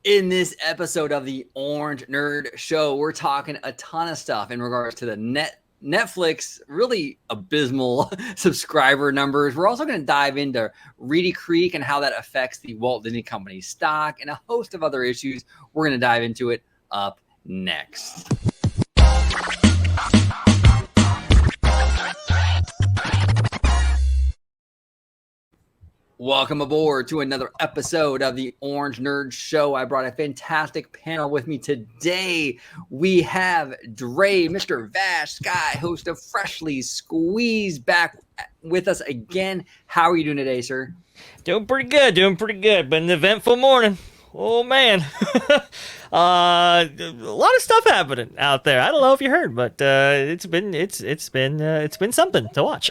In this episode of the Orange Nerd Show, we're talking a ton of stuff in regards to the Netflix really abysmal subscriber numbers. We're also going to dive into Reedy Creek and how that affects the Walt Disney Company stock and a host of other issues. We're going to dive into it up next. Welcome aboard to another episode of the Orange Nerd Show. I brought a fantastic panel with me today. We have Dre, Mr. Vash Sky, host of Freshly Squeezed, back with us again. How are you doing today, sir? Doing pretty good. Been an eventful morning. Oh man, a lot of stuff happening out there. I don't know if you heard, but it's been something to watch.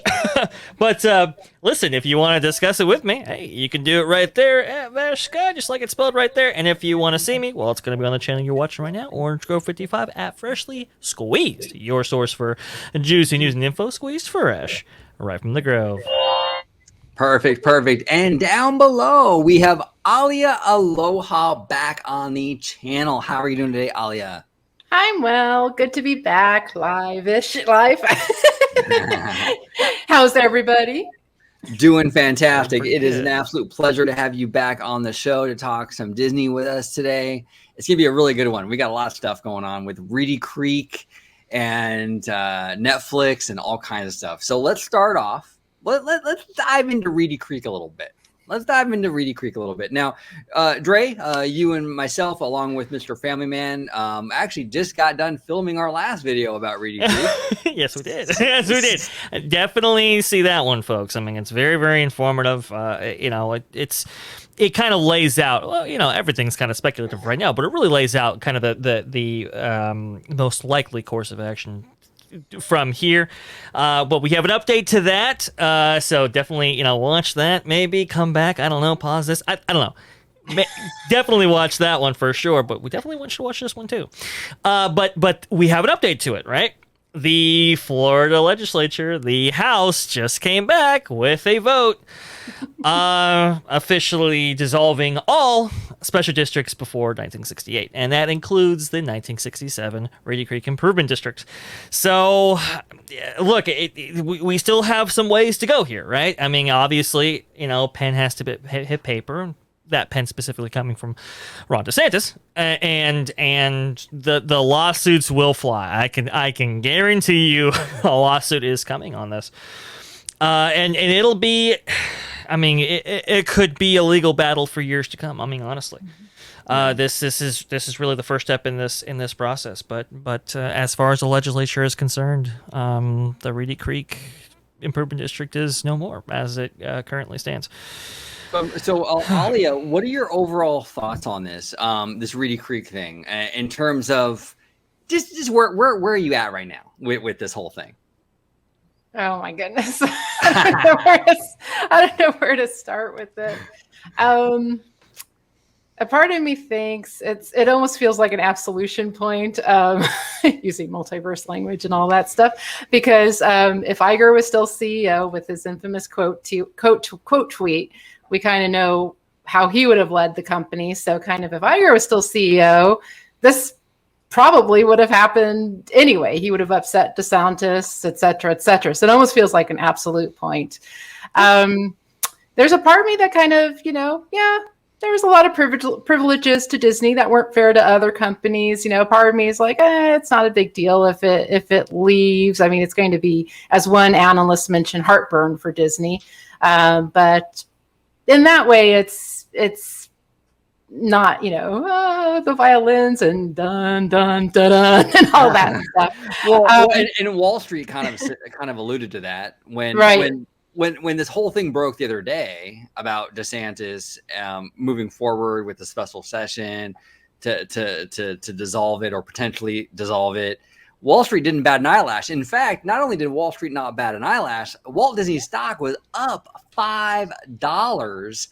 But listen, if you want to discuss it with me, hey, you can do it right there at Vash Sky, just like it's spelled right there. And if you want to see me, well, it's going to be on the channel you're watching right now, Orange Grove 55 at Freshly Squeezed, your source for juicy news and info, squeezed fresh, right from the Grove. Perfect. And down below, we have Alia Aloha back on the channel. How are you doing today, Alia? I'm well. Good to be back live-ish. Live. How's everybody? Doing fantastic. It is an absolute pleasure to have you back on the show to talk some Disney with us today. It's going to be a really good one. We got a lot of stuff going on with Reedy Creek and Netflix and all kinds of stuff. So let's start off. Let's dive into Reedy Creek a little bit. Now, Dre, you and myself, along with Mr. Family Man, actually just got done filming our last video about Reedy Creek. Yes, we did. Definitely see that one, folks. I mean, it's very, very informative. It kind of lays out, well, everything's kind of speculative right now, but it really lays out kind of the most likely course of action from here, but we have an update to that, so definitely watch that, maybe come back, I don't know, pause this, I don't know, definitely watch that one for sure, but we definitely want you to watch this one too, but we have an update to it, right? The Florida legislature, the House, just came back with a vote officially dissolving all special districts before 1968, and that includes the 1967 Reedy Creek Improvement District. So, look, we still have some ways to go here, right? I mean, obviously, pen has to hit paper. That pen specifically coming from Ron DeSantis, and the lawsuits will fly. I can guarantee you a lawsuit is coming on this, and it'll be. I mean, it could be a legal battle for years to come. I mean, honestly, this is really the first step in this process. But as far as the legislature is concerned, the Reedy Creek Improvement District is no more as it currently stands. So, Alia, what are your overall thoughts on this Reedy Creek thing in terms of just where are you at right now with this whole thing? Oh my goodness. I don't know where to start with it. A part of me thinks it almost feels like an absolution point, using multiverse language and all that stuff. Because if Iger was still CEO with his infamous quote tweet, we kind of know how he would have led the company. So kind of if Iger was still CEO, this probably would have happened anyway. He would have upset DeSantis, et cetera, et cetera. So it almost feels like an absolute point. There's a part of me that kind of, there was a lot of privileges to Disney that weren't fair to other companies. Part of me is like, it's not a big deal if it leaves. I mean, it's going to be, as one analyst mentioned, heartburn for Disney. But in that way, it's not, the violins and dun dun dun dun and all that stuff. Well, and Wall Street kind of alluded to that when this whole thing broke the other day about DeSantis moving forward with the special session to dissolve it or potentially dissolve it. Wall Street didn't bat an eyelash. In fact, not only did Wall Street not bat an eyelash, Walt Disney stock was up $5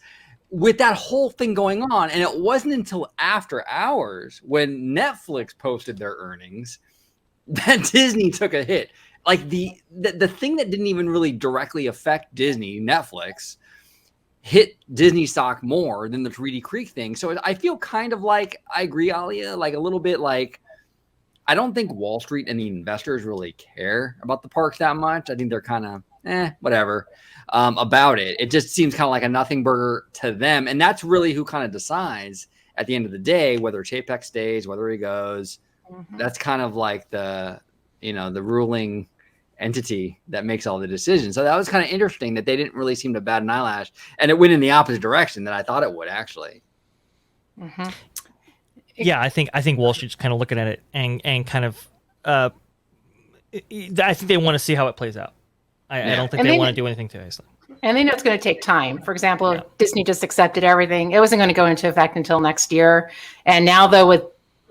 with that whole thing going on. And it wasn't until after hours when Netflix posted their earnings that Disney took a hit. Like the thing that didn't even really directly affect Disney, Netflix, hit Disney stock more than the Reedy Creek thing. So I feel kind of like, I agree, Alia, like a little bit like, I don't think Wall Street and the investors really care about the parks that much. I think they're kind of, whatever about it. It just seems kind of like a nothing burger to them. And that's really who kind of decides at the end of the day, whether Chapek stays, whether he goes. That's kind of like the ruling entity that makes all the decisions. So that was kind of interesting that they didn't really seem to bat an eyelash, and it went in the opposite direction that I thought it would actually. Yeah, I think Wall Street's kind of looking at it and kind of I think they want to see how it plays out. I don't think they want to do anything today. So. And they know it's going to take time. For example, if Disney just accepted everything, it wasn't going to go into effect until next year. And now, though, with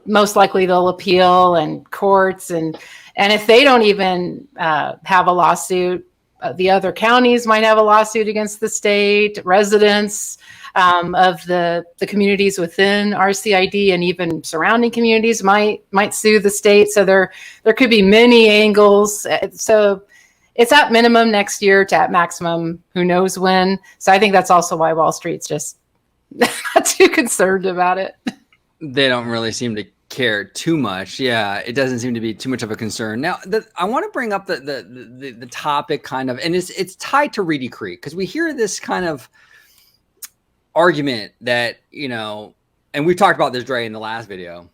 most likely they'll appeal and courts, and if they don't even have a lawsuit, the other counties might have a lawsuit against the state. Residents of the communities within RCID and even surrounding communities might sue the state. So there could be many angles. So it's at minimum next year to at maximum who knows when. So I think that's also why Wall Street's just not too concerned about it. They don't really seem to care too much. Yeah, it doesn't seem to be too much of a concern. Now, I want to bring up the topic kind of, and it's tied to Reedy Creek, because we hear this kind of argument that, and we've talked about this, Dre, in the last video,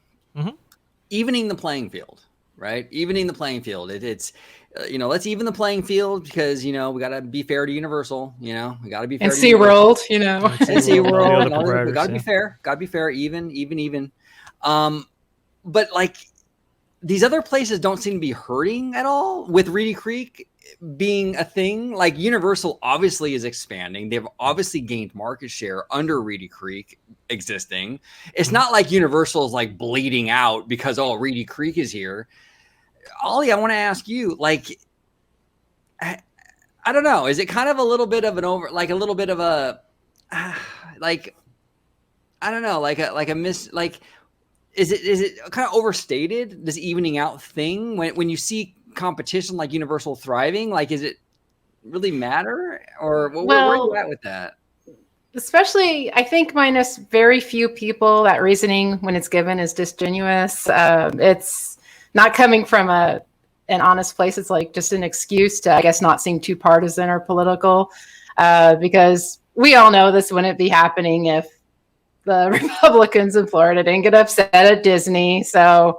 evening the playing field, right? Evening the playing field. It's let's even the playing field because, we got to be fair to Universal, we got to be fair. And SeaWorld, And SeaWorld. We got to be fair. Got to be fair. Even. But like these other places don't seem to be hurting at all with Reedy Creek being a thing. Like Universal obviously is expanding. They've obviously gained market share under Reedy Creek existing. It's not like Universal is like bleeding out because, Reedy Creek is here. Ollie, I want to ask you, like, I don't know. Is it kind of a little bit of is it kind of overstated, this evening out thing when you see competition like Universal thriving? Like, is it really matter, or where are you at with that? Especially, I think minus very few people, that reasoning when it's given is disingenuous. It's not coming from an honest place. It's like just an excuse to, I guess, not seem too partisan or political, because we all know this wouldn't be happening if the Republicans in Florida didn't get upset at Disney. So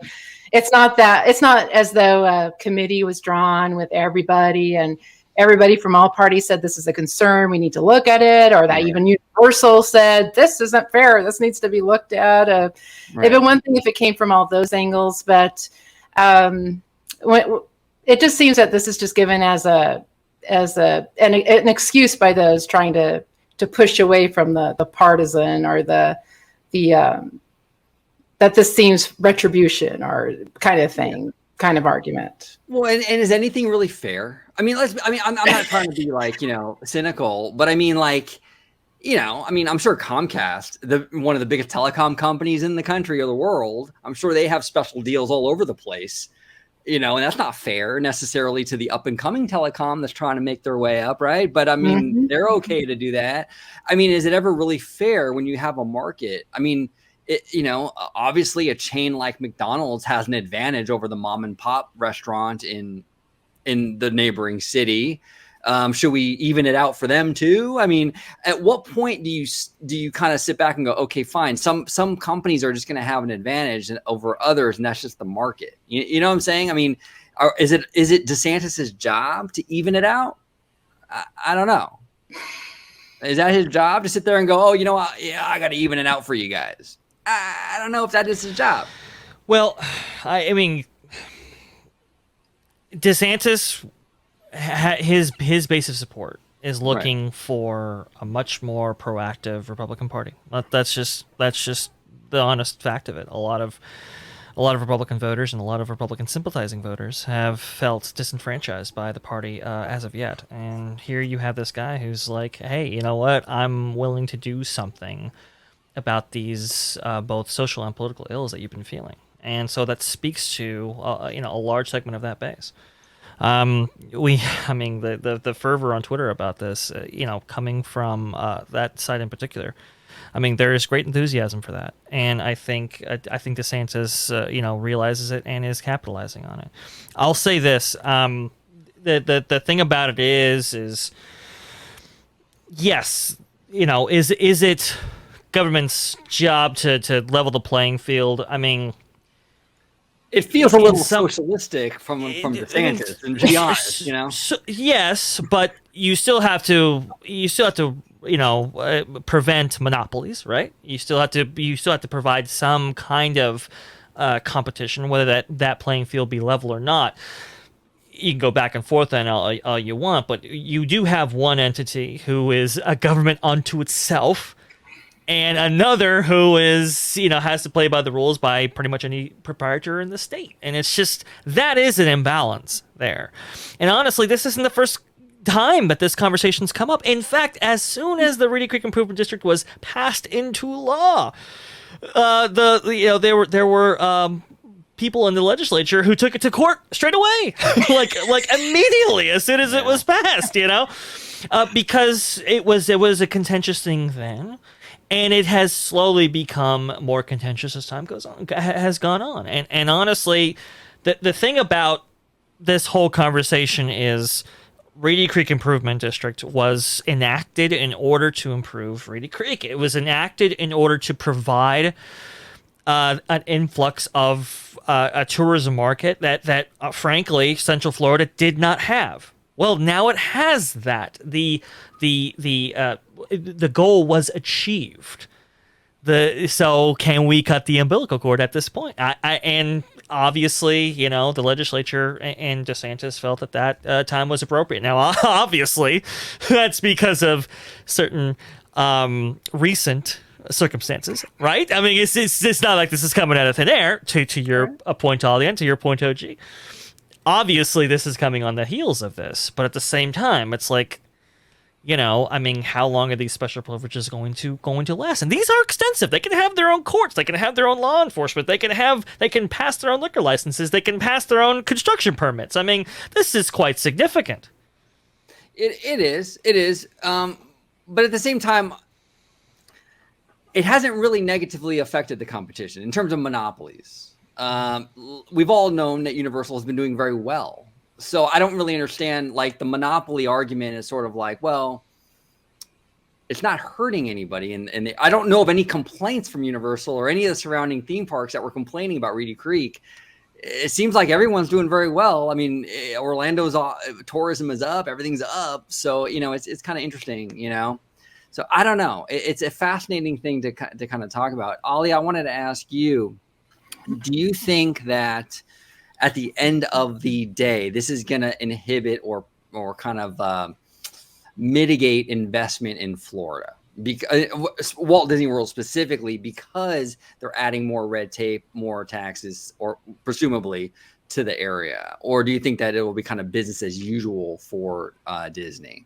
it's not as though a committee was drawn with everybody and everybody from all parties said this is a concern, we need to look at it, or that even Universal said this isn't fair, this needs to be looked at. It'd been one thing if it came from all those angles, but it just seems that this is just given as an excuse by those trying to push away from the partisan or the that this seems retribution or kind of thing, kind of argument. Well, and is anything really fair? I mean, I'm not trying to be like, cynical, but I mean, like, I'm sure Comcast, one of the biggest telecom companies in the country or the world, I'm sure they have special deals all over the place, and that's not fair necessarily to the up and coming telecom that's trying to make their way up. Right. But I mean, they're okay to do that. I mean, is it ever really fair when you have a market? I mean, obviously a chain like McDonald's has an advantage over the mom and pop restaurant in the neighboring city. Should we even it out for them too? I mean, at what point do you kind of sit back and go, okay, fine. Some companies are just going to have an advantage over others, and that's just the market. You know what I'm saying? I mean, is it DeSantis's job to even it out? I don't know. Is that his job to sit there and go, I got to even it out for you guys? I don't know if that is his job. Well, I mean, DeSantis, his base of support is looking for a much more proactive Republican Party. That's just the honest fact of it. A lot of Republican voters and a lot of Republican sympathizing voters have felt disenfranchised by the party as of yet. And here you have this guy who's like, hey, you know what? I'm willing to do something about these both social and political ills that you've been feeling. And so that speaks to a large segment of that base. The fervor on Twitter about this, coming from that side in particular. I mean, there is great enthusiasm for that, and I think DeSantis, realizes it and is capitalizing on it. I'll say this: the thing about it is yes, is it government's job to level the playing field? I mean, it feels a little socialistic from DeSantis, and to be honest, So, yes, but you still have to prevent monopolies, right? You still have to provide some kind of competition, whether that playing field be level or not. You can go back and forth on all you want, but you do have one entity who is a government unto itself, and another who is, has to play by the rules by pretty much any proprietor in the state. And it's just, that is an imbalance there. And honestly, this isn't the first time that this conversation's come up. In fact, as soon as the Reedy Creek Improvement District was passed into law, there were people in the legislature who took it to court straight away, like immediately as soon as it was passed, because it was a contentious thing then. And it has slowly become more contentious as time has gone on. And honestly, the thing about this whole conversation is Reedy Creek Improvement District was enacted in order to improve Reedy Creek. It was enacted in order to provide an influx of a tourism market that frankly, Central Florida did not have. Well, now it has that. The goal was achieved. So can we cut the umbilical cord at this point? And obviously, the legislature and DeSantis felt that time was appropriate. Now, obviously, that's because of certain recent circumstances, right? I mean, it's not like this is coming out of thin air. To your point, Alian, to your point, OG. Obviously, this is coming on the heels of this, but at the same time, it's like, how long are these special privileges going to last? And these are extensive. They can have their own courts. They can have their own law enforcement. They can pass their own liquor licenses. They can pass their own construction permits. I mean, this is quite significant. It is. But at the same time, it hasn't really negatively affected the competition in terms of monopolies. We've all known that Universal has been doing very well. So I don't really understand, like, the monopoly argument is sort of like, well, it's not hurting anybody. And I don't know of any complaints from Universal or any of the surrounding theme parks that were complaining about Reedy Creek. It seems like everyone's doing very well. I mean, Orlando's tourism is up, everything's up. So, it's kind of interesting, So I don't know. It's a fascinating thing to kind of talk about. Ali, I wanted to ask you, do you think that at the end of the day, this is going to inhibit or kind of mitigate investment in Florida? Because Walt Disney World specifically, because they're adding more red tape, more taxes, or presumably to the area? Or do you think that it will be kind of business as usual for Disney?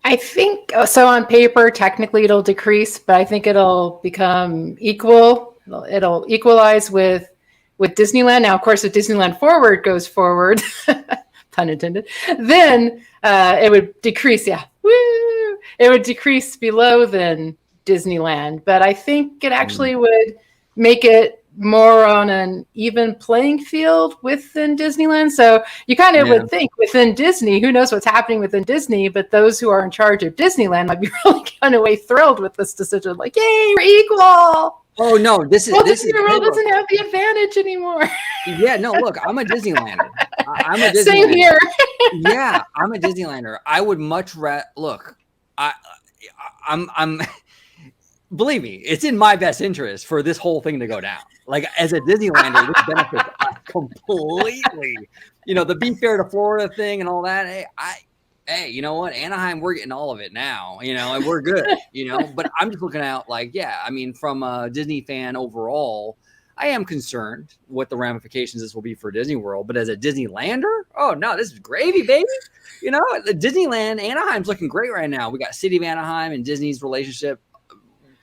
I think so. On paper, technically it'll decrease, but I think it'll become equal. It'll equalize with Disneyland. Now, of course, if Disneyland Forward goes forward, pun intended, then it would decrease. Yeah, woo! It would decrease below than Disneyland. But I think it actually would make it more on an even playing field within Disneyland. So you kind of would think within Disney, who knows what's happening within Disney, but those who are in charge of Disneyland might be really kind of thrilled with this decision. Like, yay, we're equal. Oh no, Disney World doesn't have the advantage anymore. Yeah, no, look, I'm a Disneylander. I'm a Disneylander. Same here. Yeah, I'm a Disneylander. I would much rather look. I'm. Believe me, it's in my best interest for this whole thing to go down. Like, as a Disneylander, this benefits us completely. The Be Fair to Florida thing and all that. Hey, you know what? Anaheim, we're getting all of it now, and we're good, But I'm just looking out like, from a Disney fan overall, I am concerned what the ramifications this will be for Disney World. But as a Disneylander, oh, no, this is gravy, baby. The Disneyland, Anaheim's looking great right now. We got City of Anaheim and Disney's relationship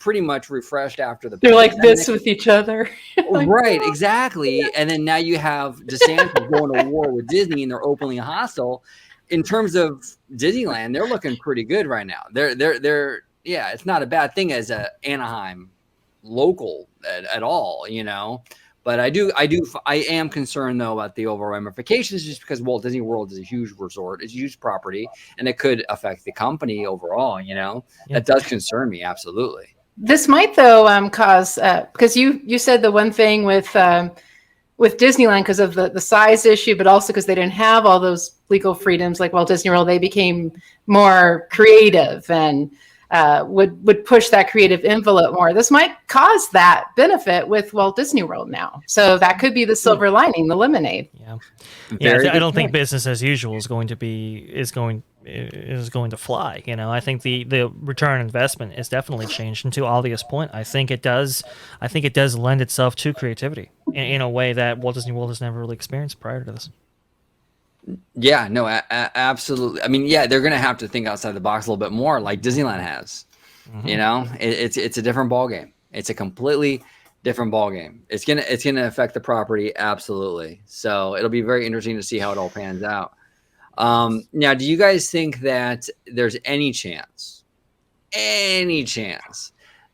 pretty much refreshed after the they're like this with each other. Like, right, exactly. And then now you have DeSantis going to war with Disney, and they're openly hostile. In terms of Disneyland, they're looking pretty good right now. They're yeah, it's not a bad thing as a Anaheim local at all, you know. But I am concerned though about the overall ramifications, just because Walt Disney World is a huge resort, it's a huge property, and it could affect the company overall. You know, that does concern me absolutely. This might though cause because you said the one thing with Disneyland because of the size issue, but also because they didn't have all those legal freedoms like Walt Disney World. They became more creative and would push that creative envelope more. This might cause that benefit with Walt Disney World now. So that could be the silver lining, the lemonade. Yeah. I don't think business as usual is going to fly. You know, I think the return on investment is definitely changed. And to Alia's point, I think it does lend itself to creativity in a way that Walt Disney World has never really experienced prior to this. Yeah, no, absolutely. I mean, yeah, they're going to have to think outside the box a little bit more, like Disneyland has. You know, it's a different ball game. It's a completely different ball game. It's gonna affect the property absolutely. So it'll be very interesting to see how it all pans out. Now, do you guys think that there's any chance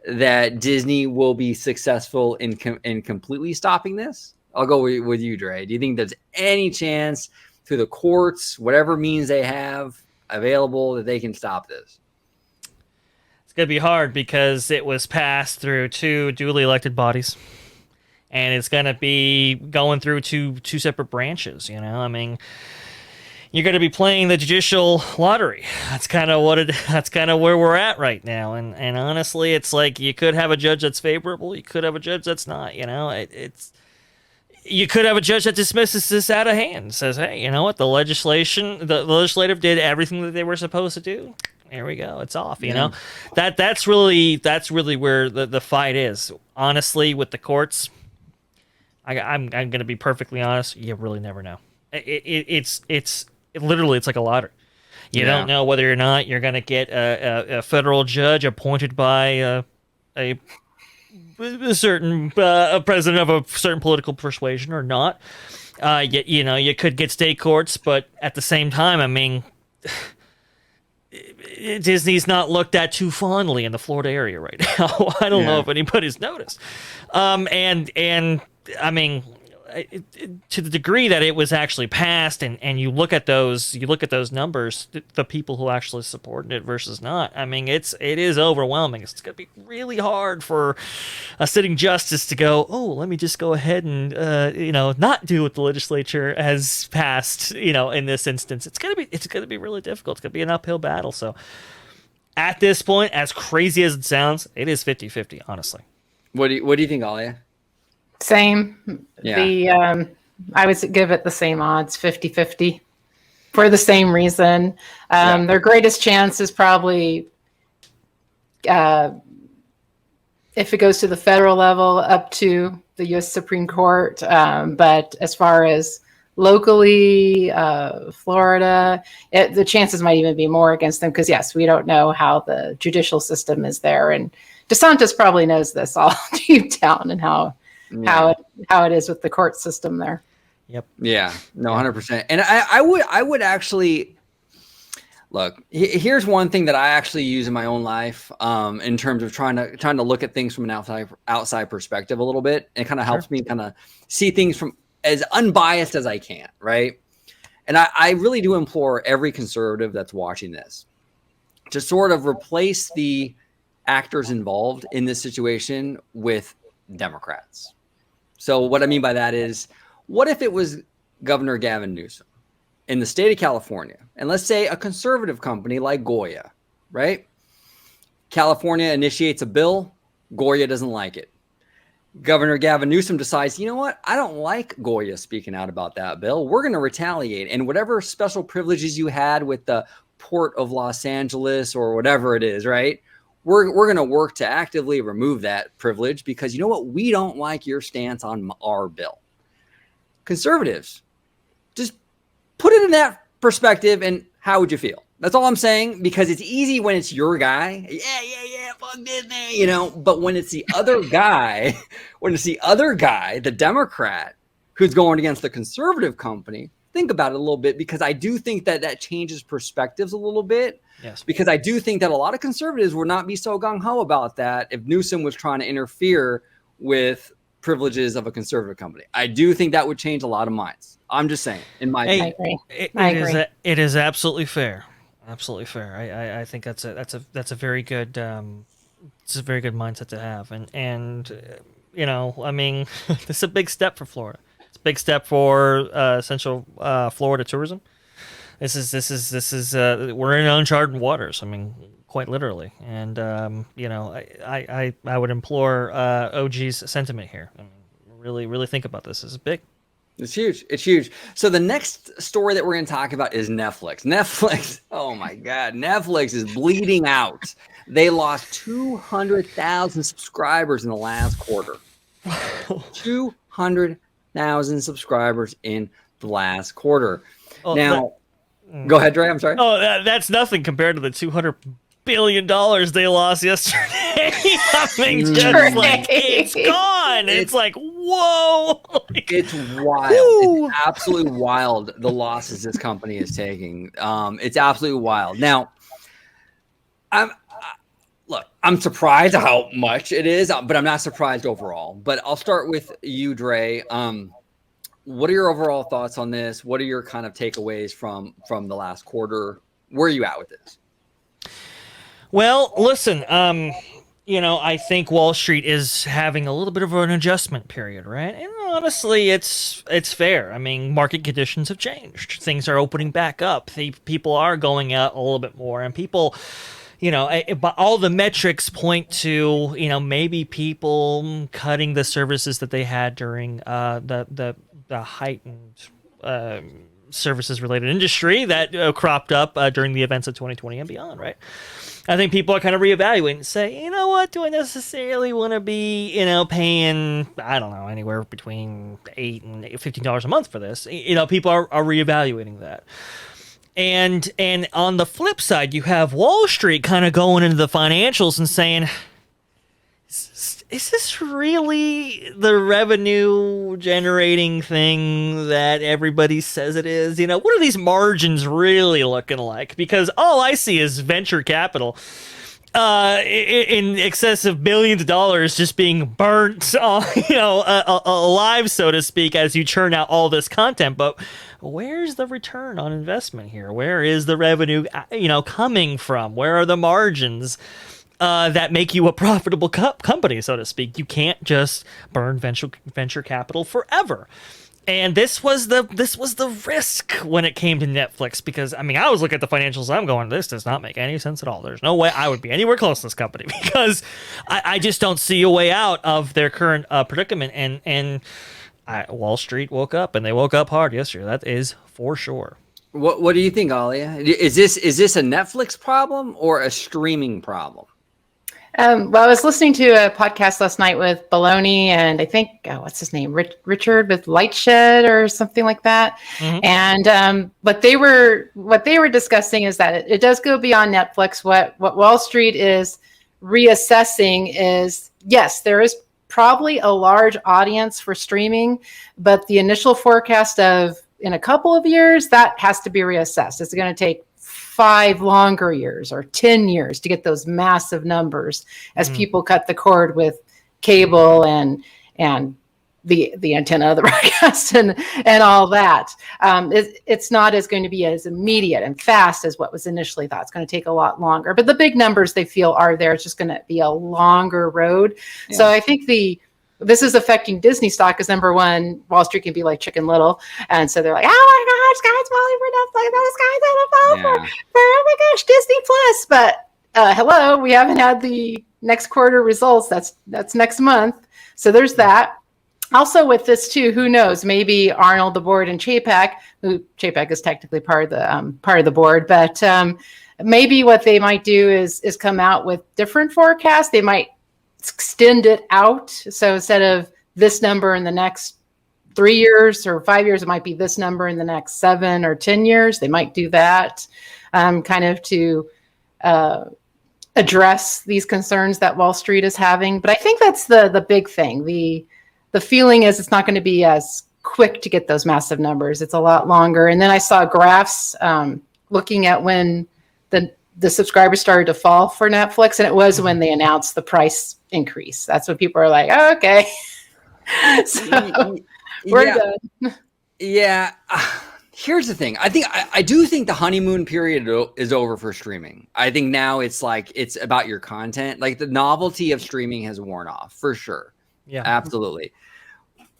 that Disney will be successful in completely stopping this? I'll go with you, Dre. Do you think there's any chance through the courts, whatever means they have available, that they can stop this? It's going to be hard because it was passed through 2 duly elected bodies, and it's going to be going through two separate branches. You know, I mean, you're going to be playing the judicial lottery. That's kind of where we're at right now. And honestly, it's like you could have a judge that's favorable, you could have a judge that's not. You know, you could have a judge that dismisses this out of hand, says, hey, you know what, the legislative did everything that they were supposed to do. There we go, it's off. You know, that's really where the fight is. Honestly, with the courts, I'm going to be perfectly honest. You really never know. It's literally it's like a lottery. You don't know whether or not you're going to get a federal judge appointed by a certain president of a certain political persuasion or not. You know, you could get state courts, but at the same time, I mean, Disney's not looked at too fondly in the Florida area right now. I don't know if anybody's noticed. And I mean, to the degree that it was actually passed, and you look at those numbers, the people who actually supported it versus not. I mean, it is overwhelming. It's going to be really hard for a sitting justice to go, oh, let me just go ahead and not do what the legislature has passed. You know, in this instance, it's going to be really difficult. It's going to be an uphill battle. So, at this point, as crazy as it sounds, it is 50-50, honestly. What do you think, Alia? Same. Yeah. I would give it the same odds, 50-50, for the same reason. Their greatest chance is probably if it goes to the federal level up to the U.S. Supreme Court. But as far as locally, Florida, the chances might even be more against them because, yes, we don't know how the judicial system is there. And DeSantis probably knows this all deep down and how it is with the court system there. Yep. Yeah. No, 100%. And I would actually look. Here's one thing that I actually use in my own life, in terms of trying to look at things from an outside perspective a little bit. It kind of helps me kind of see things from as unbiased as I can, right? And I really do implore every conservative that's watching this to sort of replace the actors involved in this situation with Democrats. So what I mean by that is, what if it was Governor Gavin Newsom in the state of California, and let's say a conservative company like Goya, right? California initiates a bill, Goya doesn't like it. Governor Gavin Newsom decides, you know what? I don't like Goya speaking out about that bill. We're going to retaliate. And whatever special privileges you had with the Port of Los Angeles or whatever it is, right? We're going to work to actively remove that privilege because you know what? We don't like your stance on our bill. Conservatives, just put it in that perspective and how would you feel? That's all I'm saying, because it's easy when it's your guy. Yeah, fuck fuck did they? You know, but when it's the other guy, the Democrat, who's going against the conservative company, think about it a little bit, because I do think that changes perspectives a little bit. Yes. Because I do think that a lot of conservatives would not be so gung-ho about that if Newsom was trying to interfere with privileges of a conservative company. I do think that would change a lot of minds. I'm just saying, in my opinion. I agree. It is absolutely fair. Absolutely fair. I think that's a very good it's a very good mindset to have. And you know, I mean, this is a big step for Florida. It's a big step for Central Florida tourism. This is we're in uncharted waters. I mean, quite literally. And you know, I would implore OG's sentiment here. I mean, really think about this. This is big. It's huge. It's huge. So the next story that we're going to talk about is Netflix. Netflix. Oh my God. Netflix is bleeding out. They lost 200,000 subscribers in the last quarter. 200,000 subscribers in the last quarter. Oh, now, go ahead, Dre. I'm sorry. Oh, that's nothing compared to the $200 billion they lost yesterday. I mean, just like it's gone. It's like, whoa. It's wild. It's absolutely wild, the losses this company is taking. It's absolutely wild. Now, I'm surprised how much it is, but I'm not surprised overall. But I'll start with you, Dre. What are your overall thoughts on this? What are your kind of takeaways from the last quarter? Where are you at with this? Well, listen, you know, I think Wall Street is having a little bit of an adjustment period, right? And honestly, it's fair. I mean, market conditions have changed. Things are opening back up. People are going out a little bit more, and people, you know, but all the metrics point to, you know, maybe people cutting the services that they had during the heightened services related industry that cropped up during the events of 2020 and beyond, right? I think people are kind of reevaluating and say, you know what, do I necessarily want to be, you know, paying, I don't know, anywhere between $8 and $15 a month for this? You know, people are reevaluating that. And on the flip side, you have Wall Street kind of going into the financials and saying, is this really the revenue generating thing that everybody says it is? You know, what are these margins really looking like? Because all I see is venture capital in excess of billions of dollars just being burnt, you know, alive, so to speak, as you churn out all this content. But where's the return on investment here? Where is the revenue, you know, coming from? Where are the margins that make you a profitable company, so to speak? You can't just burn venture capital forever. And this was the risk when it came to Netflix, because I mean, I was looking at the financials and I'm going, this does not make any sense at all. There's no way I would be anywhere close to this company, because I just don't see a way out of their current predicament. And Wall Street woke up, and they woke up hard yesterday. That is for sure. What do you think, Alia? Is this a Netflix problem or a streaming problem? Well, I was listening to a podcast last night with Baloney and I think, what's his name? Richard with Lightshed or something like that. Mm-hmm. And what they were discussing is that it does go beyond Netflix. What Wall Street is reassessing is, yes, there is probably a large audience for streaming, but the initial forecast of in a couple of years, that has to be reassessed. It's going to take 5 longer years or 10 years to get those massive numbers as people cut the cord with cable and the antenna of the broadcast and all that. It's not as going to be as immediate and fast as what was initially thought. It's going to take a lot longer, but the big numbers they feel are there. It's just going to be a longer road. Yeah. So I think this is affecting Disney stock because, number one, Wall Street can be like Chicken Little. And so they're like, oh my gosh, Sky's falling for Netflix. Sky's going to fall for, oh my gosh, Disney Plus. But hello, we haven't had the next quarter results. That's next month. So there's that. Also with this too, who knows, maybe Arnold, the board, and Chapek, who Chapek is technically part of the board, but maybe what they might do is come out with different forecasts. They might extend it out. So instead of this number in the next 3 years or 5 years, it might be this number in the next 7 or 10 years. They might do that kind of to address these concerns that Wall Street is having. But I think that's the big thing. The feeling is it's not going to be as quick to get those massive numbers. It's a lot longer. And then I saw graphs looking at when the subscribers started to fall for Netflix, and it was when they announced the price increase. That's when people are like, oh, okay. So we're done. Yeah. Here's the thing. I do think the honeymoon period is over for streaming. I think now it's about your content. Like the novelty of streaming has worn off for sure. Yeah, absolutely.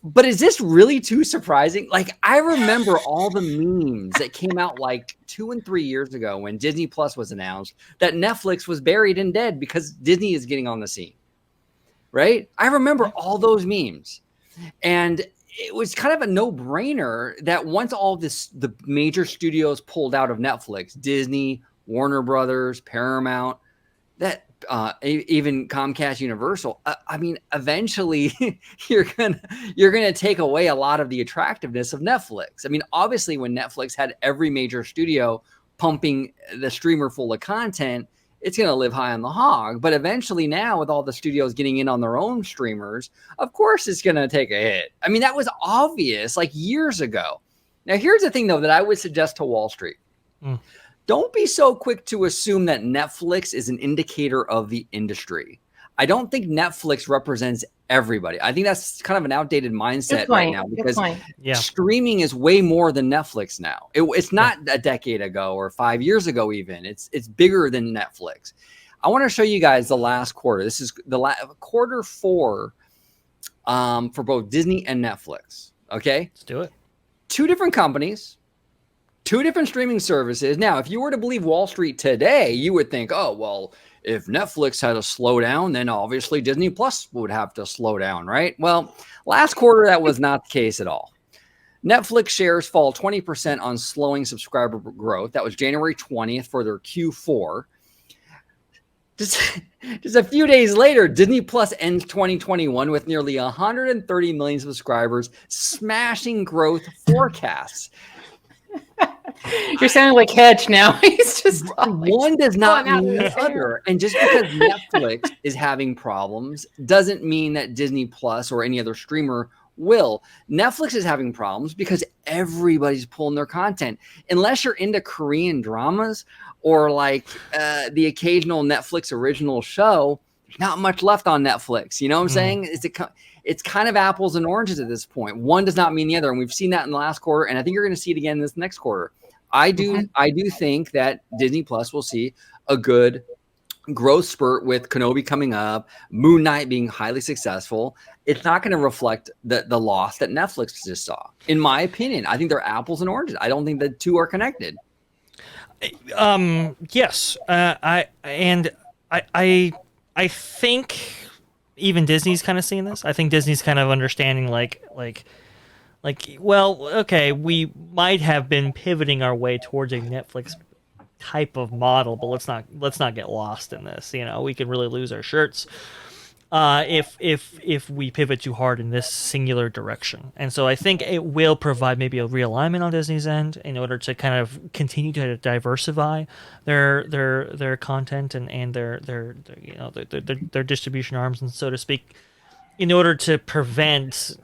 But is this really too surprising? Like, I remember all the memes that came out like 2 and 3 years ago when Disney Plus was announced that Netflix was buried and dead because Disney is getting on the scene, right? I remember all those memes. And it was kind of a no-brainer that once the major studios pulled out of Netflix, Disney, Warner Brothers, Paramount, that even Comcast Universal, I mean, eventually you're gonna take away a lot of the attractiveness of Netflix. I mean, obviously when Netflix had every major studio pumping the streamer full of content, it's gonna live high on the hog. But eventually now with all the studios getting in on their own streamers, of course it's gonna take a hit. I mean, that was obvious like years ago. Now here's the thing though that I would suggest to Wall Street. Don't be so quick to assume that Netflix is an indicator of the industry. I don't think Netflix represents everybody. I think that's kind of an outdated mindset right now because streaming is way more than Netflix now. It's not a decade ago or 5 years ago even. It's bigger than Netflix. I want to show you guys the last quarter. This is the quarter 4 for both Disney and Netflix. Okay? Let's do it. 2 different companies. 2 different streaming services. Now, if you were to believe Wall Street today, you would think, oh, well, if Netflix had to slow down, then obviously Disney Plus would have to slow down, right? Well, last quarter, that was not the case at all. Netflix shares fall 20% on slowing subscriber growth. That was January 20th for their Q4. Just a few days later, Disney Plus ends 2021 with nearly 130 million subscribers, smashing growth forecasts. You're sounding like Hedge now. He's just one does not mean the other. And just because Netflix is having problems doesn't mean that Disney Plus or any other streamer will. Netflix is having problems because everybody's pulling their content. Unless you're into Korean dramas or like the occasional Netflix original show, there's not much left on Netflix. You know what I'm saying? It's kind of apples and oranges at this point. One does not mean the other. And we've seen that in the last quarter. And I think you're going to see it again this next quarter. I do think that Disney Plus will see a good growth spurt with Kenobi coming up, Moon Knight being highly successful. It's not going to reflect the loss that Netflix just saw. In my opinion, I think they're apples and oranges. I don't think the two are connected. Yes. I think even Disney's kind of seeing this. I think Disney's kind of understanding like, well, okay, we might have been pivoting our way towards a Netflix type of model, but let's not get lost in this. You know, we could really lose our shirts if we pivot too hard in this singular direction. And so I think it will provide maybe a realignment on Disney's end in order to kind of continue to diversify their content and their distribution arms, and so to speak, in order to prevent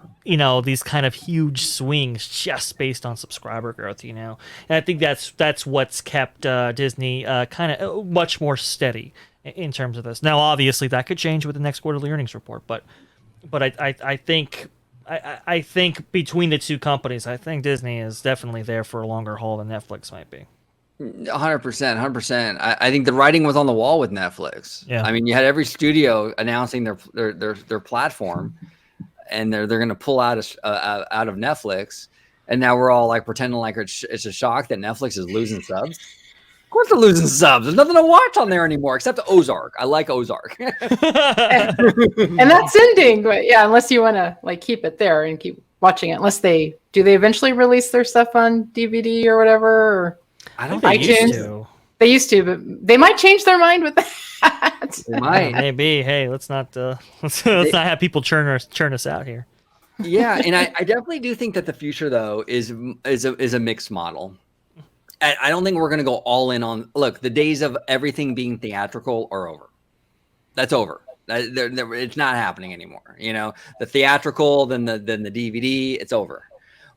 these kind of huge swings just based on subscriber growth, and I think that's what's kept Disney kind of much more steady in terms of this. Now, obviously, that could change with the next quarterly earnings report, but I think between the two companies, I think Disney is definitely there for a longer haul than Netflix might be. 100%. I think the writing was on the wall with Netflix. Yeah. I mean, you had every studio announcing their platform, and they're going to pull out of Netflix, and now we're all like pretending like it's a shock that Netflix is losing subs. Of course, they're losing subs. There's nothing to watch on there anymore except Ozark. I like Ozark, and that's ending. But yeah, unless you want to like keep it there and keep watching it, unless they eventually release their stuff on DVD or whatever. Or I don't think they used to, but they might change their mind with that. They might. Maybe. Hey, let's not not have people churn us out here. Yeah, and I definitely do think that the future though is a mixed model. I don't think we're going to go all in on. Look, the days of everything being theatrical are over. That's over. It's not happening anymore. You know, the theatrical, then the DVD, it's over.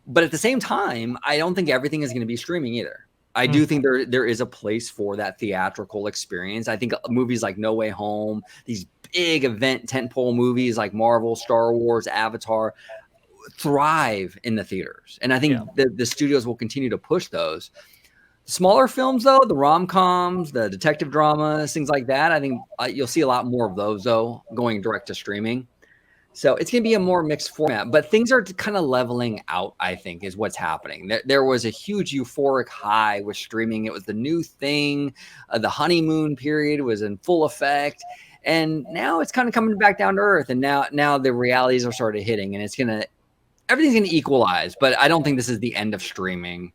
But at the same time, I don't think everything is going to be streaming either. I do think there is a place for that theatrical experience. I think movies like No Way Home, these big event tentpole movies like Marvel, Star Wars, Avatar, thrive in the theaters. And I think the studios will continue to push those. Smaller films, though, the rom-coms, the detective dramas, things like that, I think you'll see a lot more of those, though, going direct to streaming. So it's going to be a more mixed format. But things are kind of leveling out, I think, is what's happening. There was a huge euphoric high with streaming. It was the new thing. The honeymoon period was in full effect. And now it's kind of coming back down to earth. And now the realities are sort of hitting. And everything's going to equalize. But I don't think this is the end of streaming.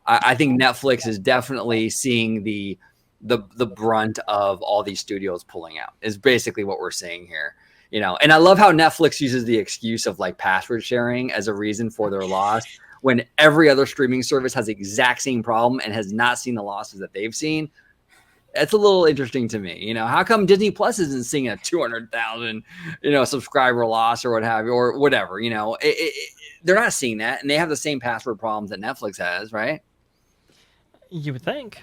I think Netflix is definitely seeing the brunt of all these studios pulling out is basically what we're seeing here. You know, and I love how Netflix uses the excuse of like password sharing as a reason for their loss when every other streaming service has the exact same problem and has not seen the losses that they've seen. It's a little interesting to me. You know, how come Disney Plus isn't seeing a 200,000, subscriber loss or what have you, or whatever, they're not seeing that. And they have the same password problems that Netflix has, right? You would think.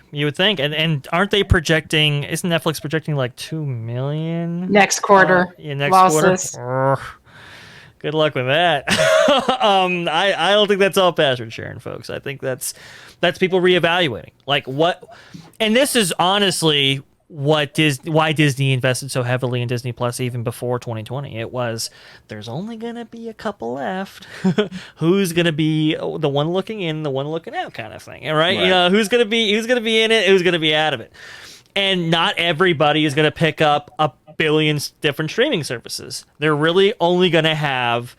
And aren't they projecting, isn't Netflix projecting like 2 million? Next quarter. Next losses. quarter? Good luck with that. I don't think that's all password sharing, folks. I think that's people reevaluating. Like what, and this is honestly why Disney invested so heavily in Disney Plus even before 2020. It was, there's only going to be a couple left. Who's going to be the one looking in, the one looking out kind of thing, right? Who's going to be in it, who's going to be out of it. And not everybody is going to pick up a billion different streaming services. They're really only going to have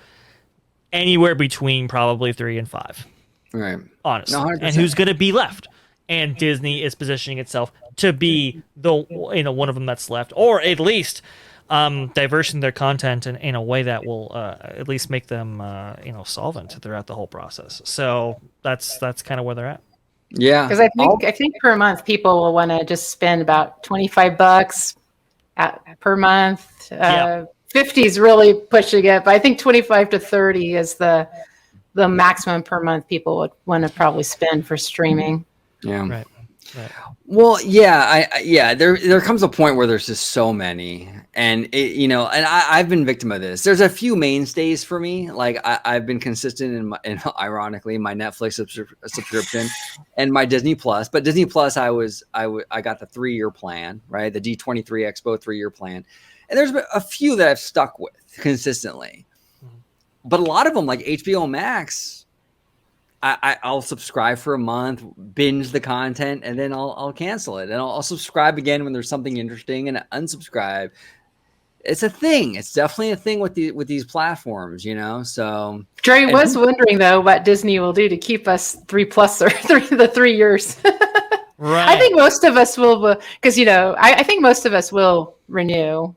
anywhere between probably 3 and 5. Right. Honestly. No, and who's going to be left? And Disney is positioning itself to be the one of them that's left, or at least diversing their content in a way that will at least make them solvent throughout the whole process. So that's kind of where they're at. Yeah, because I think per month people will want to just spend about $25 per month. 50 is really pushing it, but I think 25 to 30 is the maximum per month people would want to probably spend for streaming. Yeah. Right. Well, there comes a point where there's just so many, and I've been victim of this. There's a few mainstays for me. Like I've been consistent in ironically, my Netflix subscription and my Disney Plus. But Disney Plus, I got the 3-year plan, right? The D23 Expo 3-year plan, and there's a few that I've stuck with consistently. But a lot of them, like HBO Max, I'll subscribe for a month, binge the content, and then I'll cancel it. And I'll subscribe again when there's something interesting and unsubscribe. It's a thing. It's definitely a thing with these platforms, So Dre was wondering though what Disney will do to keep us 3+ or the 3 years. Right. I think most of us will, because I think most of us will renew.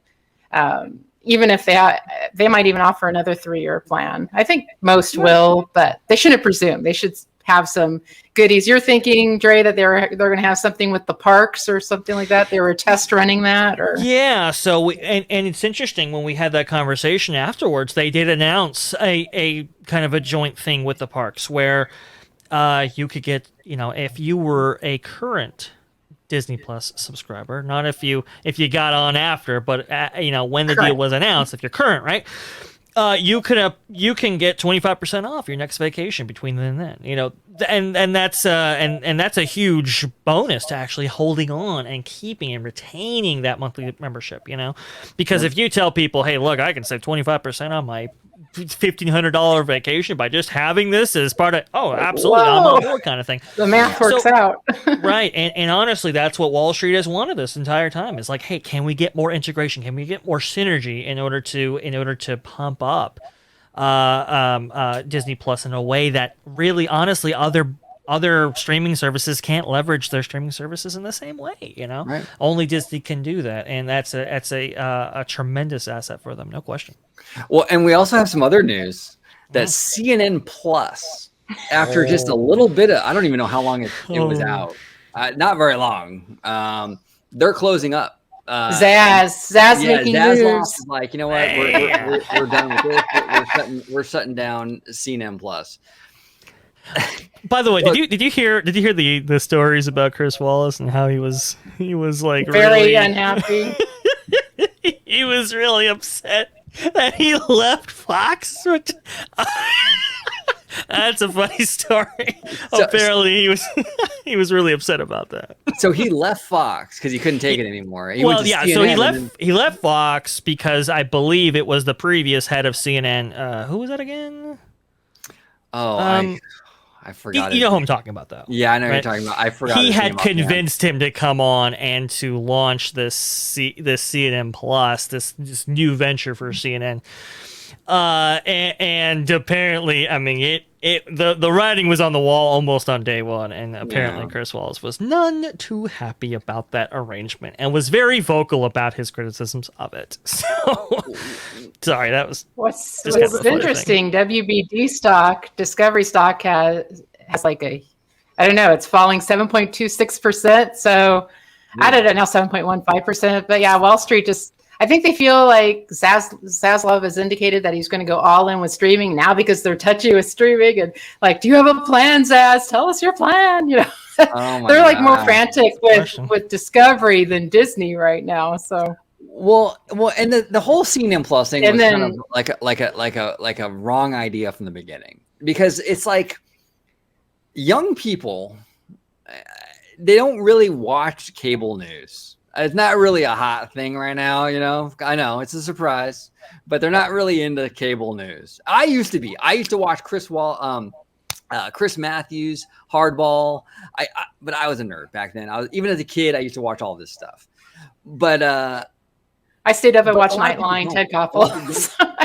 Even if they might even offer another 3-year plan. I think most will, but they shouldn't presume. They should have some goodies. You're thinking, Dre, that they're going to have something with the parks or something like that? They were test running that? Or yeah, so and it's interesting, when we had that conversation afterwards, they did announce a kind of a joint thing with the parks where you could get, if you were a current Disney Plus subscriber, not if you got on after, but when the deal was announced, if you're current, right, you can get 25% off your next vacation between then and then, and that's a huge bonus to actually holding on and keeping and retaining that monthly membership, because if you tell people, hey, look, I can save 25% on my $1,500 vacation by just having this as part of, absolutely, whoa, I'm on board kind of thing. The math works out. Right. And honestly, that's what Wall Street has wanted this entire time. Is like, hey, can we get more integration? Can we get more synergy in order to pump up Disney Plus in a way that really, honestly, other streaming services can't leverage their streaming services in the same way, Right. Only Disney can do that, and that's a tremendous asset for them, no question. Well, and we also have some other news that CNN Plus after just a little bit of, I don't even know how long it was out. Not very long. They're closing up. Zaz making moves. Is like, you know what? We're done with this. We're shutting down CNN Plus. By the way, did you hear the stories about Chris Wallace and how he was like very really unhappy? He was really upset that he left Fox. That's a funny story. Apparently, he was really upset about that. So he left Fox because he couldn't take it anymore. So he left Fox because I believe it was the previous head of CNN. Who was that again? Oh, I forgot. You know who I'm talking about, though. Yeah, I know who you're talking about. I forgot. He had convinced him to come on and to launch this CNN Plus, this new venture for CNN. And apparently, I mean, the writing was on the wall almost on day one, and apparently Chris Wallace was none too happy about that arrangement and was very vocal about his criticisms of it. So, sorry, that was what's interesting. WBD stock, Discovery stock has like I don't know, it's falling 7.26%. So I don't know, now 7.15%. But yeah, Wall Street I think they feel like Zaslav has indicated that he's going to go all in with streaming now because they're touchy with streaming and like, do you have a plan, Zaz? Tell us your plan. You know, they're like more frantic with Discovery than Disney right now. So well, and the whole CNN Plus thing was kind of like a wrong idea from the beginning, because it's like young people, they don't really watch cable news. It's not really a hot thing right now, you know. I know it's a surprise, but they're not really into cable news. I used to be. I used to watch Chris Matthews, Hardball. But I was a nerd back then. Even as a kid, I used to watch all this stuff. But I stayed up and watched Nightline, Ted Koppel.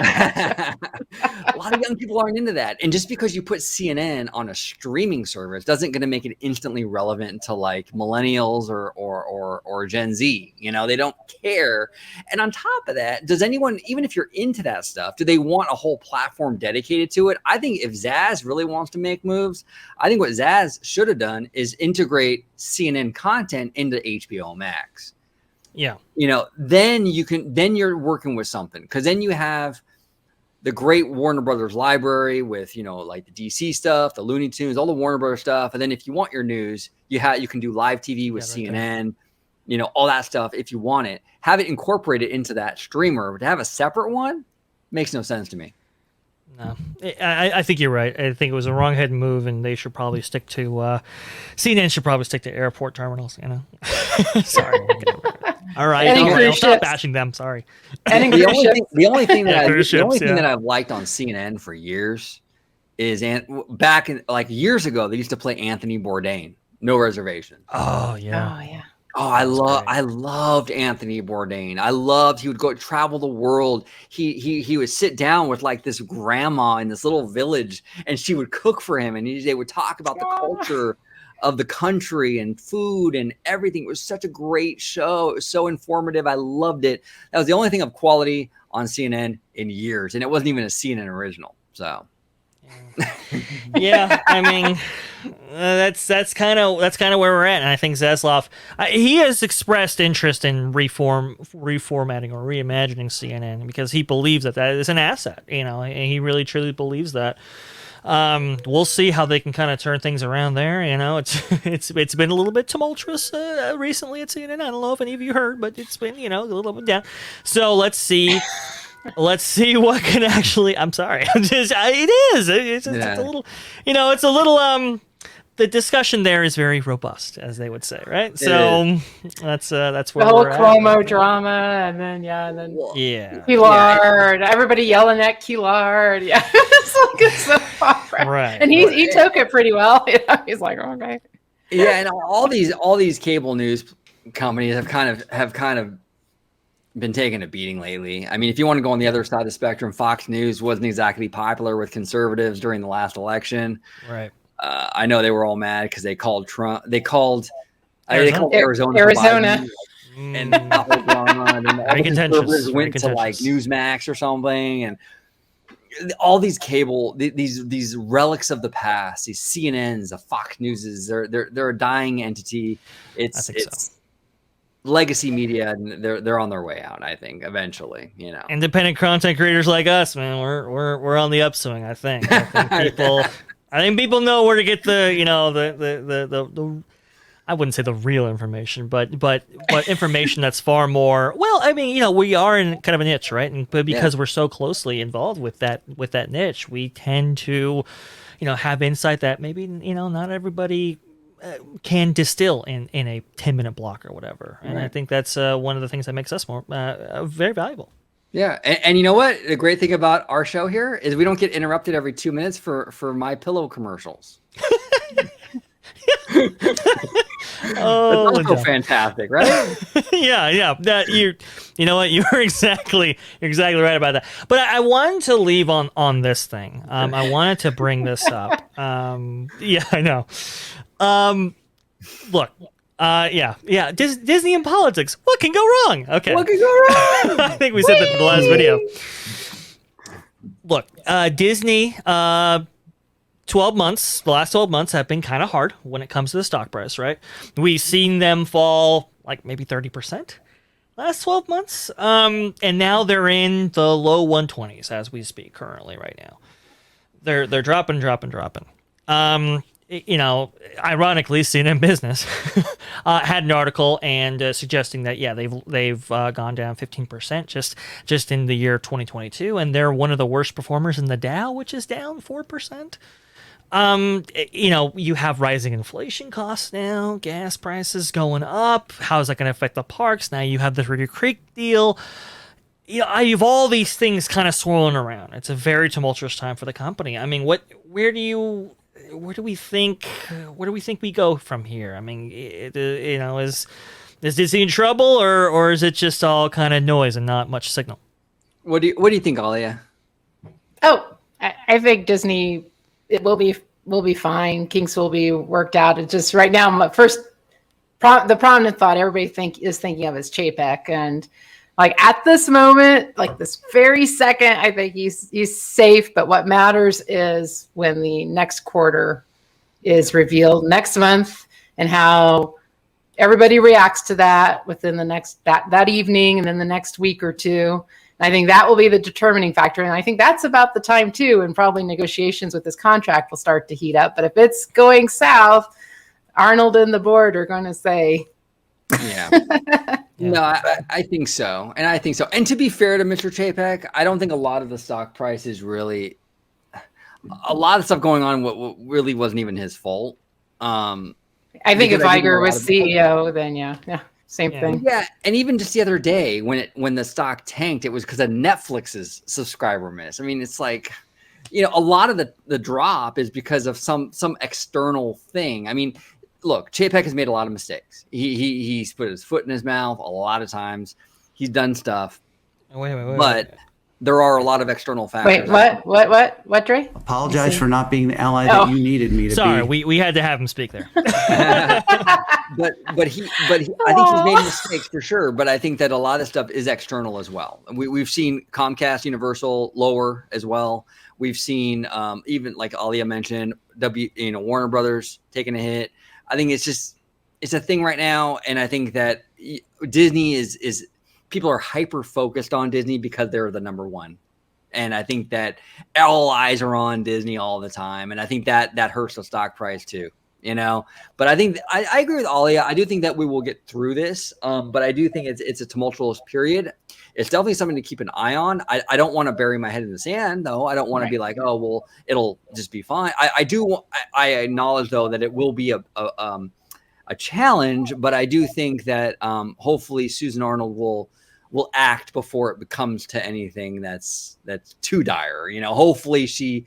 A lot of young people aren't into that. And just because you put CNN on a streaming service doesn't going to make it instantly relevant to like millennials or Gen Z. You know, they don't care. And on top of that, does anyone, even if you're into that stuff, do they want a whole platform dedicated to it? I think if Zaz really wants to make moves, I think what Zaz should have done is integrate CNN content into HBO Max. Yeah. You know, then you're working with something, because then you have the great Warner Brothers library with, you know, like the DC stuff, the Looney Tunes, all the Warner Brothers stuff. And then if you want your news, you can do live TV with CNN, you know, all that stuff. If you want it, have it incorporated into that streamer. To have a separate one makes no sense to me. No, I think you're right. I think it was a wrong-headed move, and they should probably stick to CNN should probably stick to airport terminals. You know, sorry. All right, I'll stop bashing them. Sorry. The only thing that I've liked on CNN for years is back in like years ago, they used to play Anthony Bourdain, No Reservation. Oh yeah. Oh, I loved Anthony Bourdain. He would go travel the world. He would sit down with like this grandma in this little village, and she would cook for him, and they would talk about the culture of the country and food and everything. It was such a great show. It was so informative. I loved it. That was the only thing of quality on CNN in years, and it wasn't even a CNN original. So yeah, I mean, that's kind of where we're at, and I think Zaslav he has expressed interest in reformatting or reimagining CNN because he believes that is an asset, you know, and he really truly believes that. We'll see how they can kind of turn things around there. You know, it's been a little bit tumultuous recently at CNN. I don't know if any of you heard, but it's been, you know, a little bit down. So let's see. Let's see what can actually. I'm sorry. It's a little, you know, it's a little. The discussion there is very robust, as they would say, right? So that's where the whole Cuomo drama, and then Keillard, everybody yelling at Keillard, it's so far, right? And he took it pretty well. You know? He's like, okay, yeah. And all these cable news companies have kind of been taking a beating lately. I mean, if you want to go on the other side of the spectrum, Fox News wasn't exactly popular with conservatives during the last election, right? I know they were all mad because they called Trump. They called Arizona. And that whole drama. And then all the conservatives went to like Newsmax or something. And all these cable, these relics of the past, these CNNs, the Fox Newses, they're a dying entity. It's legacy media, and they're on their way out. I think eventually, independent content creators like us, man, we're on the upswing. I think people know where to get the I wouldn't say the real information, but information that's far more. Well, I mean, we are in kind of a niche, right? But because we're so closely involved with that niche, we tend to, have insight that maybe not everybody can distill in a 10-minute block or whatever. And I think that's one of the things that makes us more very valuable. Yeah, and you know what? The great thing about our show here is we don't get interrupted every 2 minutes for My Pillow commercials. Oh, that's also fantastic, right? yeah. That you know what? You're exactly right about that. But I wanted to leave on this thing. I wanted to bring this up. Yeah, I know. Look. Yeah. Disney and politics. What can go wrong? Okay. What can go wrong? I think we said that in the last video. Look, Disney. 12 months, the last 12 months have been kind of hard when it comes to the stock price, right? We've seen them fall like maybe 30% last 12 months. And now they're in the low 120s as we speak currently right now. They're dropping. Ironically, CNN Business had an article and suggesting that they've gone down 15% just in the year 2022, and they're one of the worst performers in the Dow, which is down 4%. You have rising inflation costs now, gas prices going up. How is that going to affect the parks? Now you have the Reedy Creek deal. You have all these things kind of swirling around. It's a very tumultuous time for the company. I mean, where do we think we go from here? I mean, is Disney in trouble, or is it just all kind of noise and not much signal? What do you think, Alia? Oh, I think Disney, it will be fine. Kinks will be worked out. It's just right now, the prominent thought everybody is thinking of is Chapek, and like at this moment, like this very second, I think he's safe. But what matters is when the next quarter is revealed next month, and how everybody reacts to that within the next that evening, and then the next week or two. I think that will be the determining factor. And I think that's about the time too, and probably negotiations with this contract will start to heat up. But if it's going south, Arnold and the board are going to say, yeah. No, I think so. And I think so. And to be fair to Mr. Chapek, I don't think a lot of the stock price is really a lot of stuff going on. What really wasn't even his fault. I think if Iger was CEO, then yeah. Same thing. Yeah, and even just the other day when the stock tanked, it was because of Netflix's subscriber miss. I mean, it's like, a lot of the drop is because of some external thing. I mean, look, Chapek has made a lot of mistakes. He's put his foot in his mouth a lot of times. He's done stuff. Wait. There are a lot of external factors. Wait, what, Dre? Apologize for not being the ally that you needed me to be. Sorry, we had to have him speak there. but I think he's made mistakes for sure. But I think that a lot of stuff is external as well. We've seen Comcast, Universal lower as well. We've seen even like Alia mentioned, Warner Brothers taking a hit. I think it's a thing right now, and I think that Disney is. People are hyper focused on Disney because they're the number one. And I think that all eyes are on Disney all the time. And I think that hurts the stock price too, but I think I agree with Alia. I do think that we will get through this. But I do think it's a tumultuous period. It's definitely something to keep an eye on. I don't want to bury my head in the sand though. I don't want to be like, oh, well, it'll just be fine. I acknowledge though that it will be a challenge, but I do think that hopefully Susan Arnold will act before it becomes to anything that's too dire. Hopefully she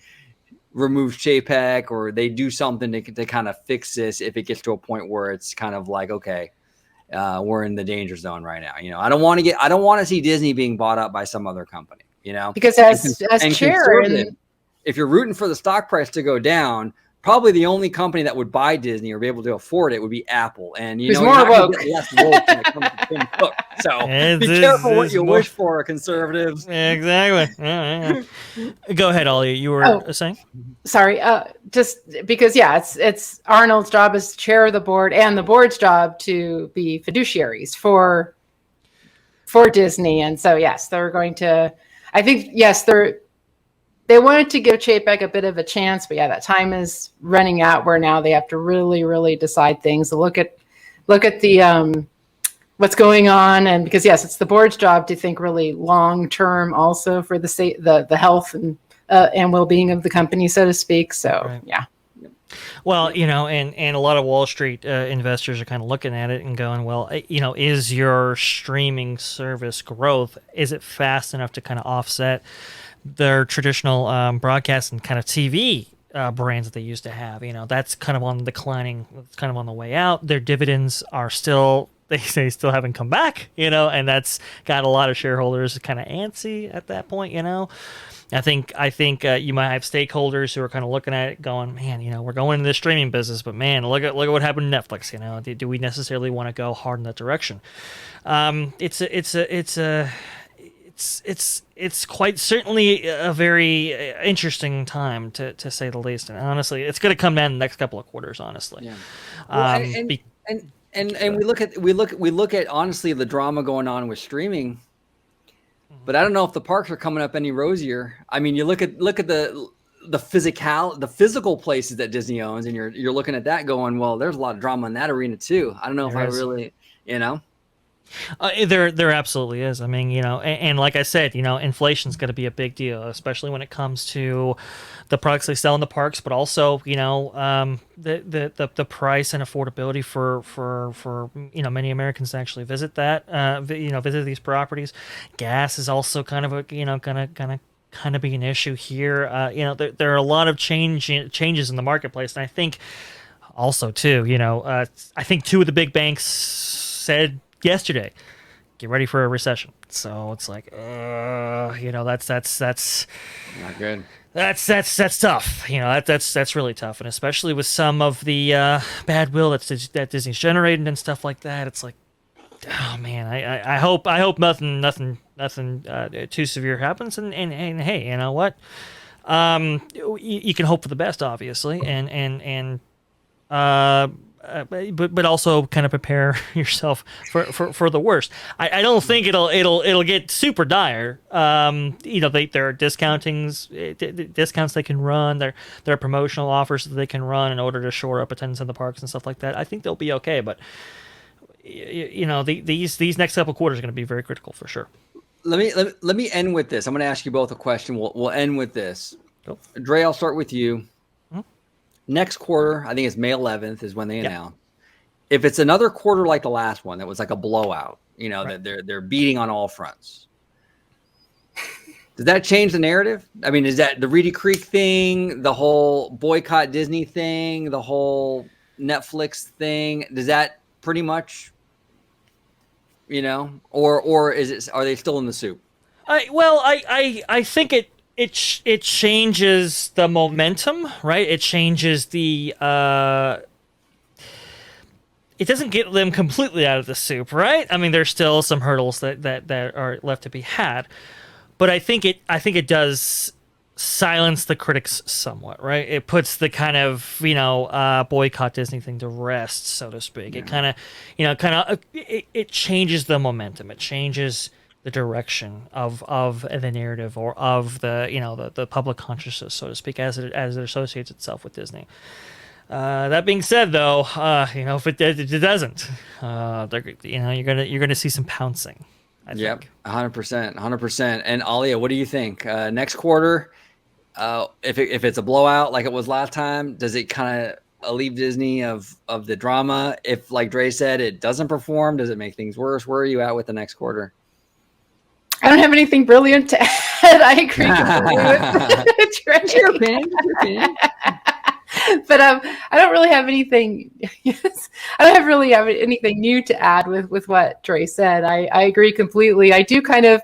removes Chapek, or they do something to kind of fix this if it gets to a point where it's kind of like, okay, we're in the danger zone right now. I don't want to see Disney being bought up by some other company. Because as chair, if you're rooting for the stock price to go down, probably the only company that would buy Disney or be able to afford it would be Apple. And you know, more you're not woke. gonna get less woke when it comes to Tim Cook. So be careful what you wish for, conservatives. Exactly. Go ahead, Ollie. You were saying? Sorry, just because it's Arnold's job as chair of the board, and the board's job to be fiduciaries for Disney. And so yes, they're going to. I think yes, they wanted to give Chapek a bit of a chance, but yeah, that time is running out where now they have to really, really decide things. Look at the what's going on, and because yes, it's the board's job to think really long term, also for the health and well-being of the company, so to speak. So right. Yeah. Well, you know, and a lot of Wall Street investors are kind of looking at it and going, well, you know, is your streaming service growth, is it fast enough to kind of offset their traditional broadcast and kind of TV brands that they used to have? You know, that's kind of on the declining, it's kind of on the way out. Their dividends are still, they say, still haven't come back, you know, and that's got a lot of shareholders kind of antsy at that point, you know. I think you might have stakeholders who are kind of looking at it going, man, you know, we're going into the streaming business, but man, look at what happened to Netflix. You know, do we necessarily want to go hard in that direction? It's quite certainly a very interesting time to say the least. And honestly, it's going to come down in the next couple of quarters. Honestly, yeah. And we look at honestly the drama going on with streaming. But I don't know if the parks are coming up any rosier. I mean, you look at the physical places that Disney owns, and you're looking at that going, well, there's a lot of drama in that arena too. I don't know if I really, you know. There absolutely is. I mean, you know, and like I said, you know, inflation's going to be a big deal, especially when it comes to the products they sell in the parks, but also, you know, the price and affordability for you know, many Americans to actually visit visit these properties. Gas is also kind of kind of be an issue here. You know, there are a lot of changes in the marketplace, and I think also too, you know, I think two of the big banks said yesterday, get ready for a recession. So it's like, you know, that's not good. That's tough. You know, that's really tough, and especially with some of the bad will that Disney's generated and stuff like that. It's like, oh man, I hope nothing too severe happens. And hey, you know what? You can hope for the best, obviously, and but also kind of prepare yourself for the worst. I don't think it'll get super dire. You know, there are discounts they can run. There are promotional offers that they can run in order to shore up attendance in the parks and stuff like that. I think they'll be okay, but you know, these next couple quarters are going to be very critical for sure. Let me end with this. I'm going to ask you both a question. We'll end with this. Cool. Dre, I'll start with you. Next quarter, I think it's May 11th is when they announce. If it's another quarter like the last one, that was like a blowout, you know, right, that they're beating on all fronts. Does that change the narrative? I mean, is that the Reedy Creek thing, the whole boycott Disney thing, the whole Netflix thing? Does that pretty much, you know, or is it? Are they still in the soup? I think it changes the momentum, right? It changes the it doesn't get them completely out of the soup, right? I mean, there's still some hurdles that are left to be had, but I think it does silence the critics somewhat, right? It puts the kind of, you know, boycott Disney thing to rest, so to speak. Yeah. It it changes the momentum. It changes the direction of the narrative, or of the, you know, the public consciousness, so to speak, as it associates itself with Disney. That being said, though, you know, if it doesn't, you know, you're gonna see some pouncing. I think. 100%. And Alia, what do you think? Next quarter, if it's a blowout like it was last time, does it kind of alleviate Disney of the drama? If, like Dre said, it doesn't perform, does it make things worse? Where are you at with the next quarter? I don't have anything brilliant to add. I agree with Dre. Your opinion. But I don't really have anything. Yes, I don't really have anything new to add with what Dre said. I agree completely. I do kind of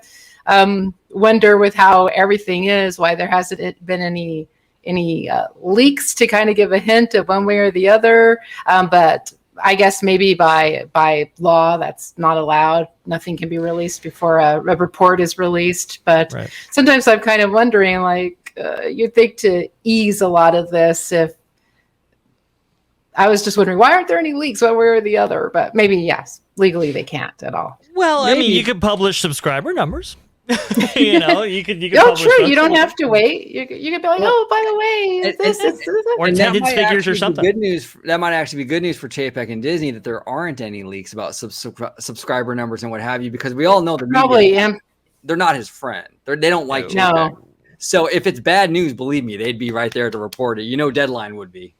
wonder with how everything is, why there hasn't been any leaks to kind of give a hint of one way or the other. But I guess maybe by law that's not allowed. Nothing can be released before a report is released. But sometimes I'm kind of wondering, like, you'd think to ease a lot of this, if I was just wondering, why aren't there any leaks one way or the other? But maybe, yes, legally they can't at all. Well, maybe. I mean, you could publish subscriber numbers. You know, you could. Oh, true. You don't have to wait. You could be like, oh, by the way, this or attendance figures or something. Good news. That might actually be good news for Chapek and Disney that there aren't any leaks about subscriber numbers and what have you, because we all know they're not his friend. They don't like Chapek. No. So if it's bad news, believe me, they'd be right there to report it. You know, Deadline would be.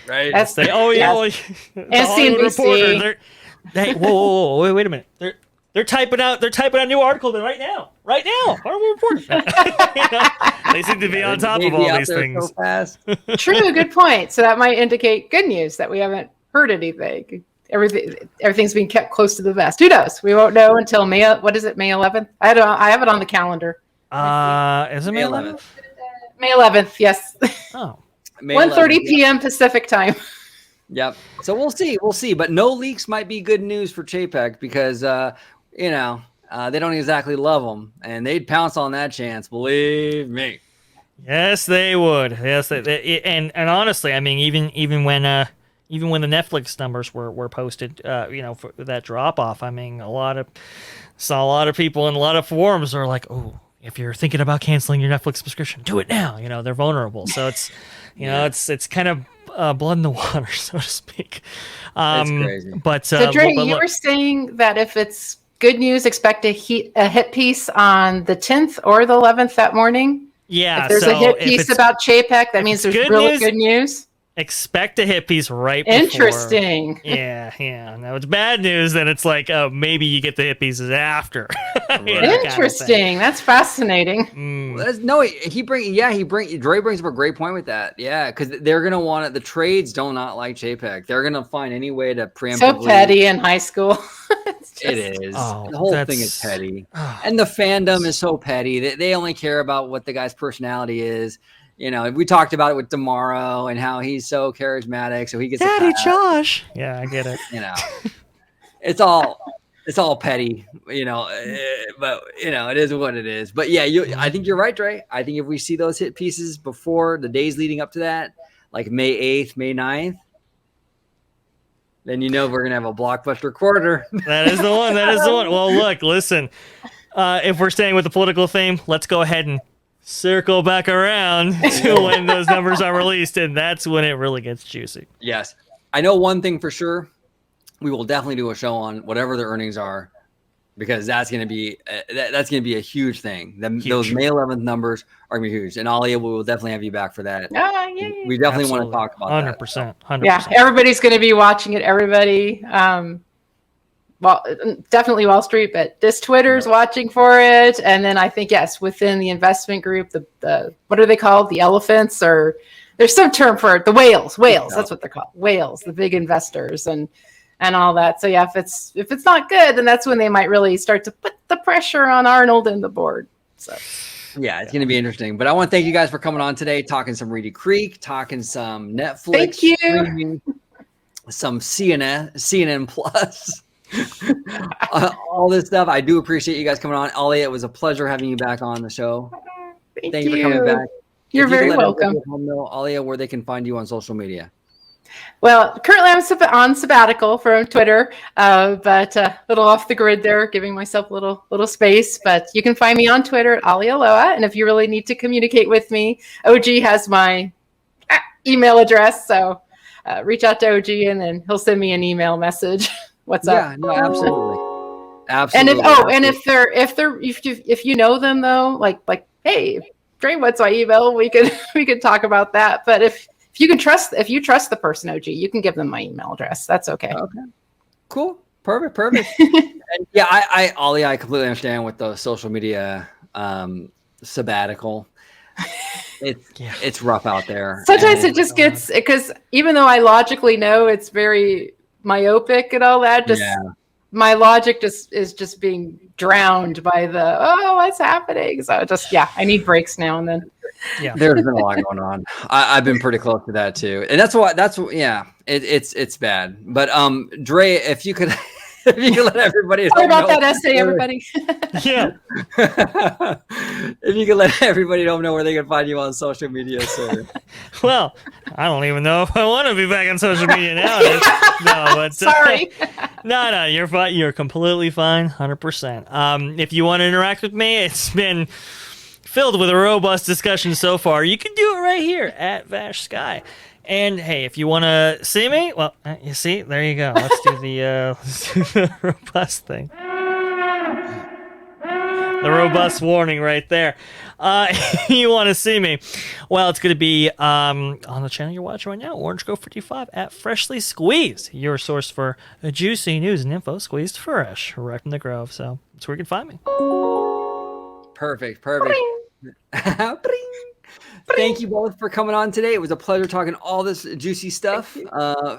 Right. That's NBC. Hey, whoa, wait a minute. They're typing out a new article right now. Right now. How are we reporting? They seem to be on top of all these things. So fast. True, good point. So that might indicate good news that we haven't heard anything. Everything's being kept close to the vest. Who knows? We won't know until May. What is it? May 11th? I have it on the calendar. Is it May 11th? May 11th. Yes. Oh. 1:30 p.m. Pacific time. Yep. So we'll see. But no leaks might be good news for Chapek because, they don't exactly love him, and they'd pounce on that chance. Believe me. Yes, they would. Yes, and honestly, I mean, even when the Netflix numbers were posted, for that drop off, I mean, saw a lot of people in a lot of forums are like, oh, if you're thinking about canceling your Netflix subscription, do it now. You know, they're vulnerable, so it's it's kind of blood in the water, so to speak. That's crazy. But so Dre, you were saying that if it's good news, expect a hit piece on the 10th or the 11th that morning. Yeah, if there's a hit piece about Chapek, that means there's really good news. Expect a hit piece right before. Interesting. Yeah. Now it's bad news, then it's like, maybe you get the hit pieces after. Interesting. Kind of That's fascinating. No, Dre brings up a great point with that. Yeah, because they're gonna want it. The trades do not like Chapek. They're gonna find any way to preemptively. So petty in high school. It is. The whole thing is petty, and the fandom is so petty. They only care about what the guy's personality is. You know, we talked about it with Tomorrow and how he's so charismatic, so he gets Daddy Josh. Yeah, I get it. You know, it's all petty. You know, but it is what it is. But yeah, I think you're right, Dre. I think if we see those hit pieces before the days leading up to that, like May 8th, May 9th, then we're gonna have a blockbuster quarter. That is the one. Well, look, listen. If we're staying with the political theme, let's go ahead and circle back around to when those numbers are released, and that's when it really gets juicy. Yes. I know one thing for sure. We will definitely do a show on whatever the earnings are, because that's going to be a huge thing. Those May 11th numbers are going to be huge, and Alia, we will definitely have you back for that. We definitely want to talk about 100%. Yeah, everybody's going to be watching it. Everybody. Well, definitely Wall Street, but this Twitter's watching for it. And then I think, yes, within the investment group, the what are they called? The elephants, or there's some term for it. The whales, that's what they're called. Whales, the big investors and all that. So yeah, if it's not good, then that's when they might really start to put the pressure on Arnold and the board. So yeah, it's going to be interesting. But I want to thank you guys for coming on today, talking some Reedy Creek, talking some Netflix, thank you. Streaming, some CNN Plus. All this stuff. I do appreciate you guys coming on. Ollie, it was a pleasure having you back on the show. Thank you for coming back. You're very welcome. Ollie, where they can find you on social media. Well, currently I'm on sabbatical from Twitter, but a little off the grid there, giving myself a little space. But you can find me on Twitter at Ali Aloha, and if you really need to communicate with me, OG has my email address, so reach out to OG, and then he'll send me an email message. What's up? Yeah, no, absolutely. And if you know them though, like, hey, Dre, what's my email? We could talk about that. But if you trust the person, OG, you can give them my email address. That's okay. Okay. Cool. Perfect. And yeah, I completely understand with the social media sabbatical. It's rough out there. Sometimes it just gets, because even though I logically know it's very myopic and all that, my logic is just being drowned by what's happening. So I need breaks now and then. Yeah, there's been a lot going on. I've been pretty close to that too, and it's bad. But Dre, if you could let everybody sorry about that essay, everybody. Yeah. If you could let everybody know where they can find you on social media, sir. Well, I don't even know if I want to be back on social media now. No, but sorry. No, you're fine. You're completely fine, 100%. If you want to interact with me, it's been filled with a robust discussion so far. You can do it right here at Vash Sky. And hey, if you want to see me, well, you see, there you go. Let's do the robust thing. The robust warning right there. If you want to see me, well, it's going to be on the channel you're watching right now, Orange Grove 55 at Freshly Squeezed, your source for juicy news and info squeezed fresh right from the Grove. So that's where you can find me. Perfect. Thank you both for coming on today. It was a pleasure talking all this juicy stuff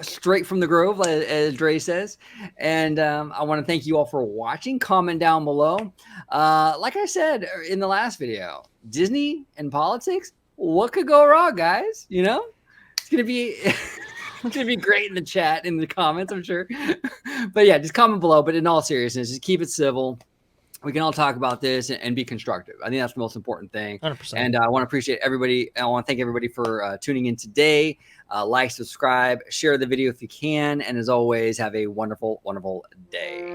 straight from the Grove, as Dre says. And I want to thank you all for watching. Comment down below. Like I said in the last video, Disney and politics, what could go wrong, guys? You know, it's gonna be great in the chat, in the comments, I'm sure. But yeah, just comment below. But in all seriousness, just keep it civil. We can all talk about this and be constructive. I think that's the most important thing. 100%. And I want to appreciate everybody. I want to thank everybody for tuning in today. Like, subscribe, share the video if you can. And as always, have a wonderful, wonderful day.